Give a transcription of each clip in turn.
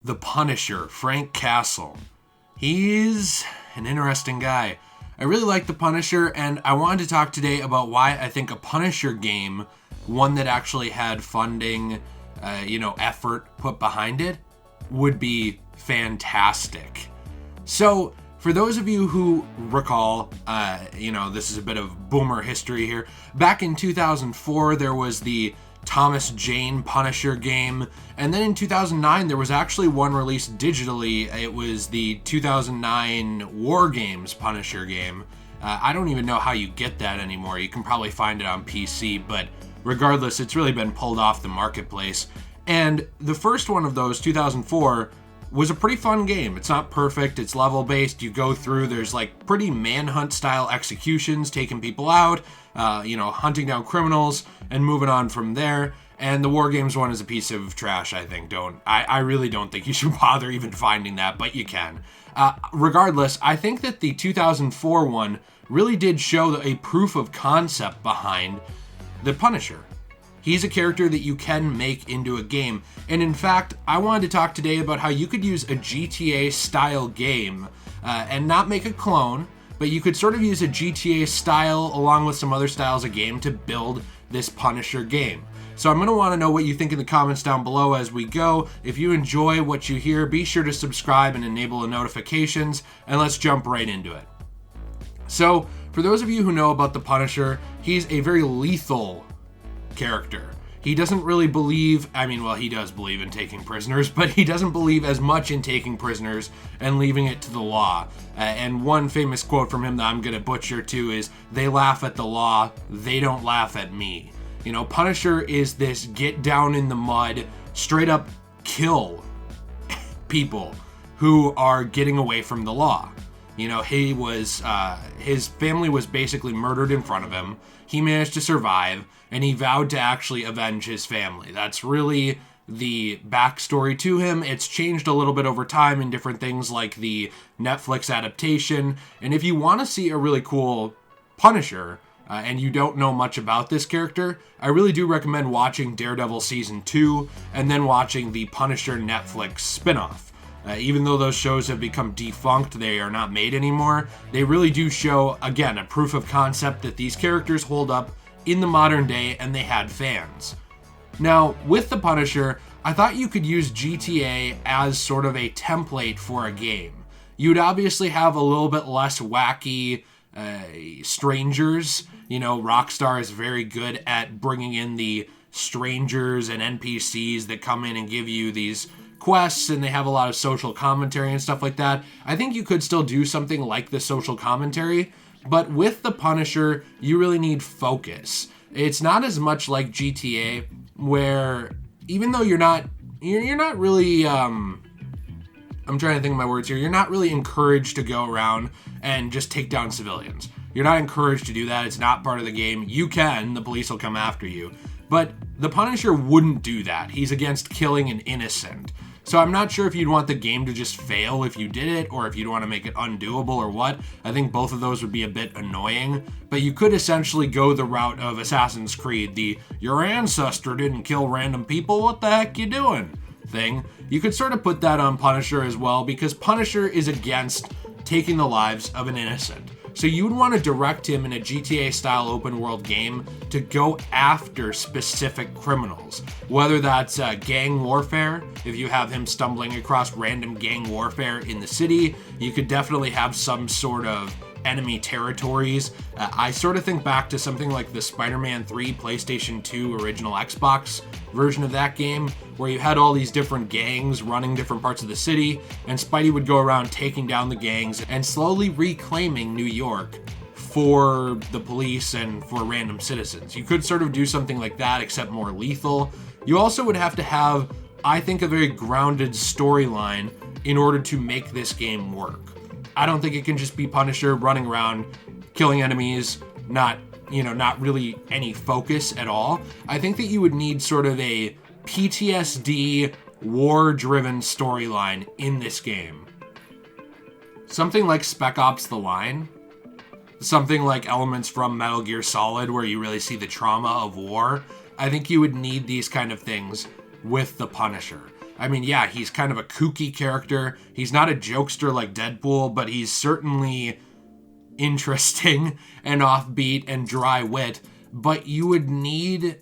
The Punisher, Frank Castle. He's an interesting guy. I really like The Punisher, and I wanted to talk today about why I think a Punisher game, one that actually had funding, effort put behind it, would be fantastic. So, for those of you who recall, this is a bit of boomer history here. Back in 2004, there was the Thomas Jane Punisher game, and then in 2009 there was actually one released digitally. It was the 2009 War Games Punisher game. I don't even know how you get that anymore. You can probably find it on PC, but regardless, it's really been pulled off the marketplace. And the first one of those, 2004, was a pretty fun game. It's not perfect, it's level based. You go through, there's like pretty manhunt style executions, taking people out, hunting down criminals and moving on from there. And the War Games one is a piece of trash, I think. I really don't think you should bother even finding that, but you can. Regardless, I think that the 2004 one really did show a proof of concept behind the Punisher. He's a character that you can make into a game. And in fact, I wanted to talk today about how you could use a GTA style game and not make a clone, but you could sort of use a GTA style along with some other styles of game to build this Punisher game. So I'm going to want to know what you think in the comments down below as we go. If you enjoy what you hear, be sure to subscribe and enable the notifications, and let's jump right into it. So, for those of you who know about the Punisher, he's a very lethal character. He doesn't really believe, he does believe in taking prisoners, but he doesn't believe as much in taking prisoners and leaving it to the law. And one famous quote from him that I'm going to butcher too is, "They laugh at the law, they don't laugh at me." Punisher is this get down in the mud, straight up kill people who are getting away from the law. He was, his family was basically murdered in front of him. He managed to survive, and he vowed to actually avenge his family. That's really the backstory to him. It's changed a little bit over time in different things like the Netflix adaptation. And if you want to see a really cool Punisher, and you don't know much about this character, I really do recommend watching Daredevil Season 2 and then watching the Punisher Netflix spinoff. Even though those shows have become defunct, they are not made anymore, they really do show, again, a proof of concept that these characters hold up in the modern day and they had fans. Now, with the Punisher, I thought you could use GTA as sort of a template for a game. You'd obviously have a little bit less wacky strangers. Rockstar is very good at bringing in the strangers and NPCs that come in and give you these quests, and they have a lot of social commentary and stuff like that. I think you could still do something like the social commentary, but with the Punisher, you really need focus. It's not as much like GTA, where even though you're not really, I'm trying to think of my words here, you're not really encouraged to go around and just take down civilians. You're not encouraged to do that. It's not part of the game. You can, the police will come after you. But the Punisher wouldn't do that. He's against killing an innocent. So I'm not sure if you'd want the game to just fail if you did it, or if you'd want to make it undoable or what. I think both of those would be a bit annoying. But you could essentially go the route of Assassin's Creed, your ancestor didn't kill random people, what the heck you doing thing. You could sort of put that on Punisher as well, because Punisher is against taking the lives of an innocent. So you would want to direct him in a GTA-style open-world game to go after specific criminals. Whether that's gang warfare, if you have him stumbling across random gang warfare in the city, you could definitely have some sort of enemy territories. I sort of think back to something like the Spider-Man 3 PlayStation 2 original Xbox version of that game, where you had all these different gangs running different parts of the city, and Spidey would go around taking down the gangs and slowly reclaiming New York for the police and for random citizens. You could sort of do something like that, except more lethal. You also would have to have, I think, a very grounded storyline in order to make this game work. I don't think it can just be Punisher running around, killing enemies, not really any focus at all. I think that you would need sort of a PTSD, war-driven storyline in this game. Something like Spec Ops: The Line. Something like elements from Metal Gear Solid, where you really see the trauma of war. I think you would need these kind of things with the Punisher. I mean, yeah, he's kind of a kooky character. He's not a jokester like Deadpool, but he's certainly interesting and offbeat and dry wit. But you would need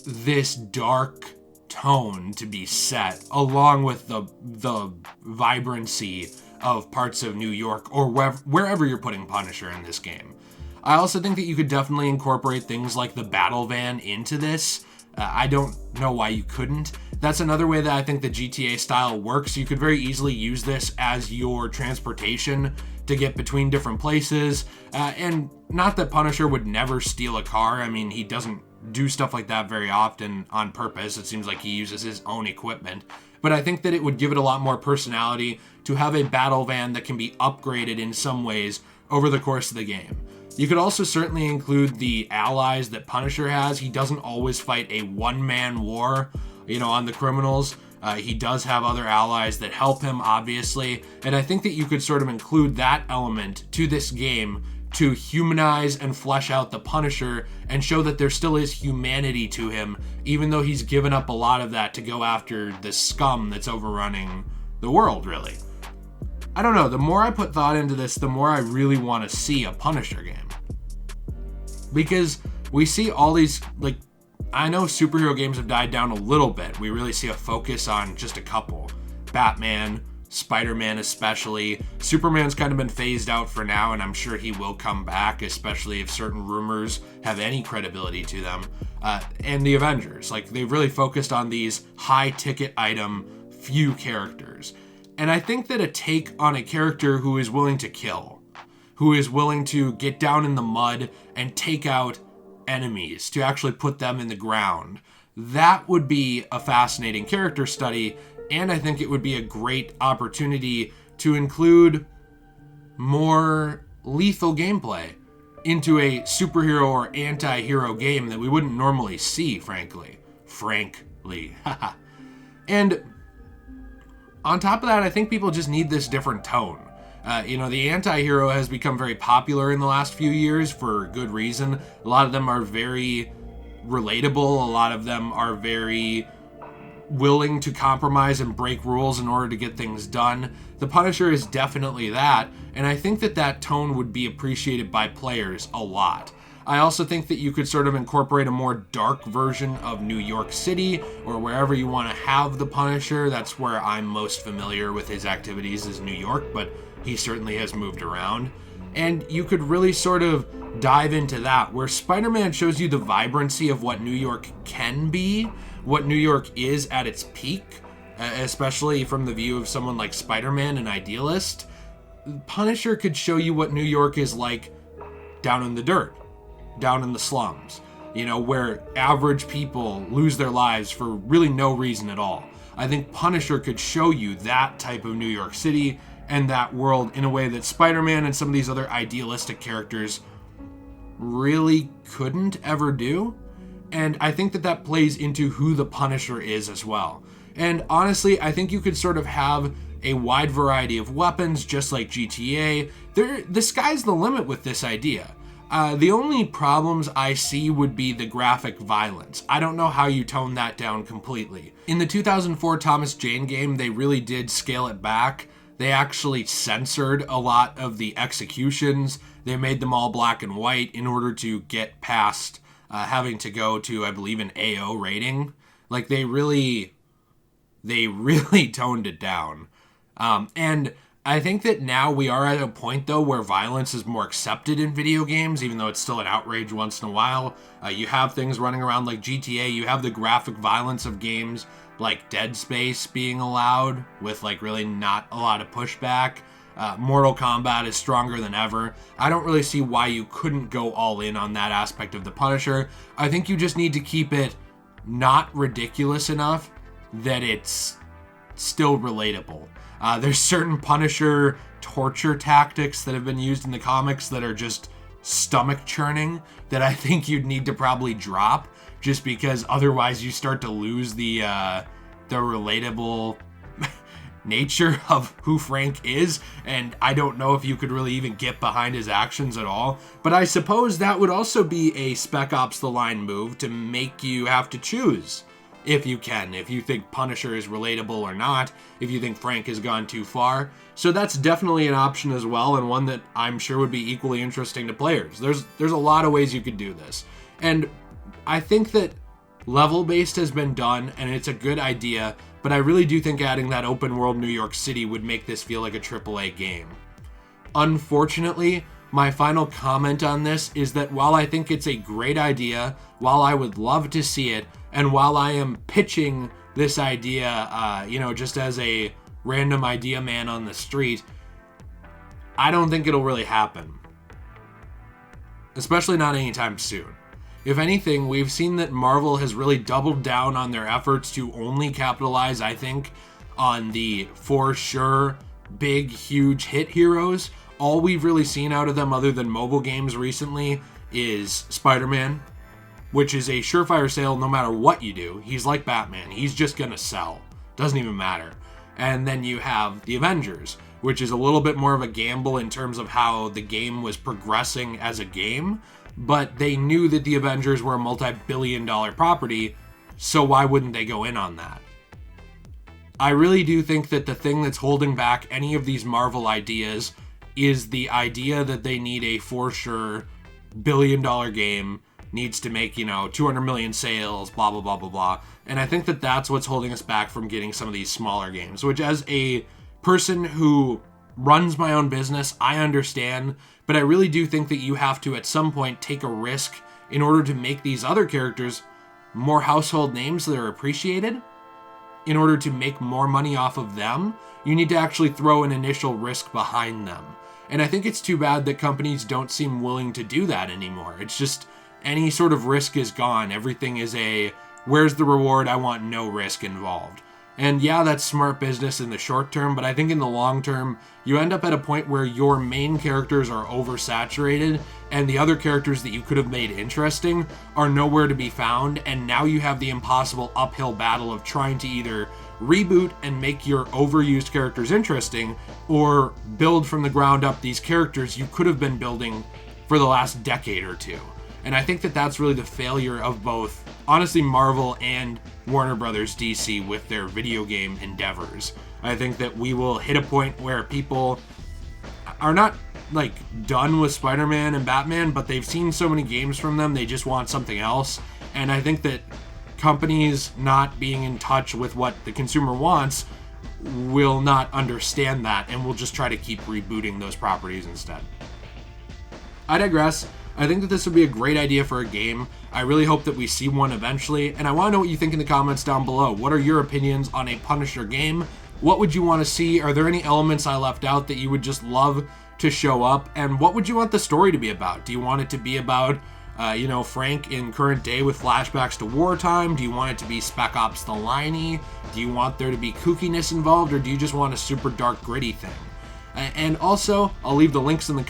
this dark tone to be set, along with the vibrancy of parts of New York or wherever you're putting Punisher in this game. I also think that you could definitely incorporate things like the battle van into this. I don't know why you couldn't. That's another way that I think the GTA style works. You could very easily use this as your transportation to get between different places. And not that Punisher would never steal a car. I mean, he doesn't do stuff like that very often on purpose. It seems like he uses his own equipment. But I think that it would give it a lot more personality to have a battle van that can be upgraded in some ways over the course of the game. You could also certainly include the allies that Punisher has. He doesn't always fight a one-man war, on the criminals. He does have other allies that help him, obviously. And I think that you could sort of include that element to this game to humanize and flesh out the Punisher and show that there still is humanity to him, even though he's given up a lot of that to go after the scum that's overrunning the world, really. I don't know, the more I put thought into this, the more I really want to see a Punisher game. Because we see all these, I know superhero games have died down a little bit. We really see a focus on just a couple. Batman, Spider-Man especially. Superman's kind of been phased out for now, and I'm sure he will come back, especially if certain rumors have any credibility to them. And the Avengers. They've really focused on these high-ticket item, few characters. And I think that a take on a character who is willing to kill, who is willing to get down in the mud and take out enemies, to actually put them in the ground, that would be a fascinating character study, and I think it would be a great opportunity to include more lethal gameplay into a superhero or anti-hero game that we wouldn't normally see, frankly. And on top of that, I think people just need this different tone. The anti-hero has become very popular in the last few years for good reason. A lot of them are very relatable. A lot of them are very willing to compromise and break rules in order to get things done. The Punisher is definitely that, and I think that that tone would be appreciated by players a lot. I also think that you could sort of incorporate a more dark version of New York City, or wherever you want to have the Punisher. That's where I'm most familiar with his activities, is New York, but he certainly has moved around. And you could really sort of dive into that, where Spider-Man shows you the vibrancy of what New York can be, what New York is at its peak, especially from the view of someone like Spider-Man, an idealist. Punisher could show you what New York is like down in the dirt, down in the slums, where average people lose their lives for really no reason at all. I think Punisher could show you that type of New York City and that world in a way that Spider-Man and some of these other idealistic characters really couldn't ever do. And I think that that plays into who the Punisher is as well. And honestly, I think you could sort of have a wide variety of weapons, just like GTA. The sky's the limit with this idea. The only problems I see would be the graphic violence. I don't know how you tone that down completely. In the 2004 Thomas Jane game, they really did scale it back. They actually censored a lot of the executions. They made them all black and white in order to get past having to go to, I believe, an AO rating. They really toned it down. And I think that now we are at a point, though, where violence is more accepted in video games, even though it's still an outrage once in a while. You have things running around like GTA. You have the graphic violence of games like Dead Space being allowed with really not a lot of pushback. Mortal Kombat is stronger than ever. I don't really see why you couldn't go all in on that aspect of the Punisher. I think you just need to keep it not ridiculous enough that it's still relatable. There's certain Punisher torture tactics that have been used in the comics that are just stomach churning that I think you'd need to probably drop, just because otherwise you start to lose the relatable nature of who Frank is, and I don't know if you could really even get behind his actions at all. But I suppose that would also be a Spec Ops The Line move to make you have to choose if you can, if you think Punisher is relatable or not, if you think Frank has gone too far. So that's definitely an option as well, and one that I'm sure would be equally interesting to players. There's a lot of ways you could do this. And I think that level-based has been done, and it's a good idea, but I really do think adding that open world New York City would make this feel like a AAA game. Unfortunately, my final comment on this is that while I think it's a great idea, while I would love to see it, and while I am pitching this idea, just as a random idea man on the street, I don't think it'll really happen. Especially not anytime soon. If anything, we've seen that Marvel has really doubled down on their efforts to only capitalize, I think, on the for sure big, huge hit heroes. All we've really seen out of them other than mobile games recently is Spider-Man, which is a surefire sale no matter what you do. He's like Batman. He's just gonna sell. Doesn't even matter. And then you have the Avengers, which is a little bit more of a gamble in terms of how the game was progressing as a game, but they knew that the Avengers were a multi-billion-dollar property, so why wouldn't they go in on that? I really do think that the thing that's holding back any of these Marvel ideas is the idea that they need a for sure billion-dollar game, needs to make, 200 million sales, blah, blah, blah, blah, blah. And I think that that's what's holding us back from getting some of these smaller games, which as a person who runs my own business, I understand, but I really do think that you have to at some point take a risk in order to make these other characters more household names that are appreciated. In order to make more money off of them, you need to actually throw an initial risk behind them. And I think it's too bad that companies don't seem willing to do that anymore. It's just any sort of risk is gone. Everything is where's the reward? I want no risk involved. And yeah, that's smart business in the short term, but I think in the long term, you end up at a point where your main characters are oversaturated and the other characters that you could have made interesting are nowhere to be found, and now you have the impossible uphill battle of trying to either reboot and make your overused characters interesting, or build from the ground up these characters you could have been building for the last decade or two. And I think that that's really the failure of both, honestly, Marvel and Warner Brothers DC with their video game endeavors. I think that we will hit a point where people are not done with Spider-Man and Batman, but they've seen so many games from them, they just want something else. And I think that companies not being in touch with what the consumer wants will not understand that, and will just try to keep rebooting those properties instead. I digress. I think that this would be a great idea for a game. I really hope that we see one eventually, and I want to know what you think in the comments down below. What are your opinions on a Punisher game? What would you want to see? Are there any elements I left out that you would just love to show up? And what would you want the story to be about? Do you want it to be about, Frank in current day with flashbacks to wartime? Do you want it to be Spec Ops the Liney? Do you want there to be kookiness involved, or do you just want a super dark, gritty thing? And also, I'll leave the links in the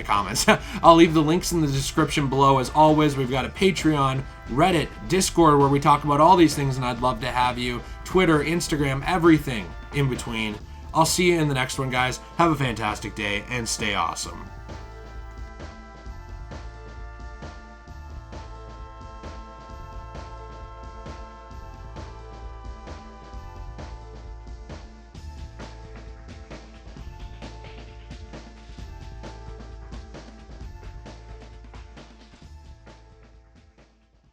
comments. I'll leave the links in the description below. As always, we've got a Patreon, Reddit, Discord, where we talk about all these things, and I'd love to have you. Twitter, Instagram, everything in between. I'll see you in the next one, guys. Have a fantastic day, and stay awesome.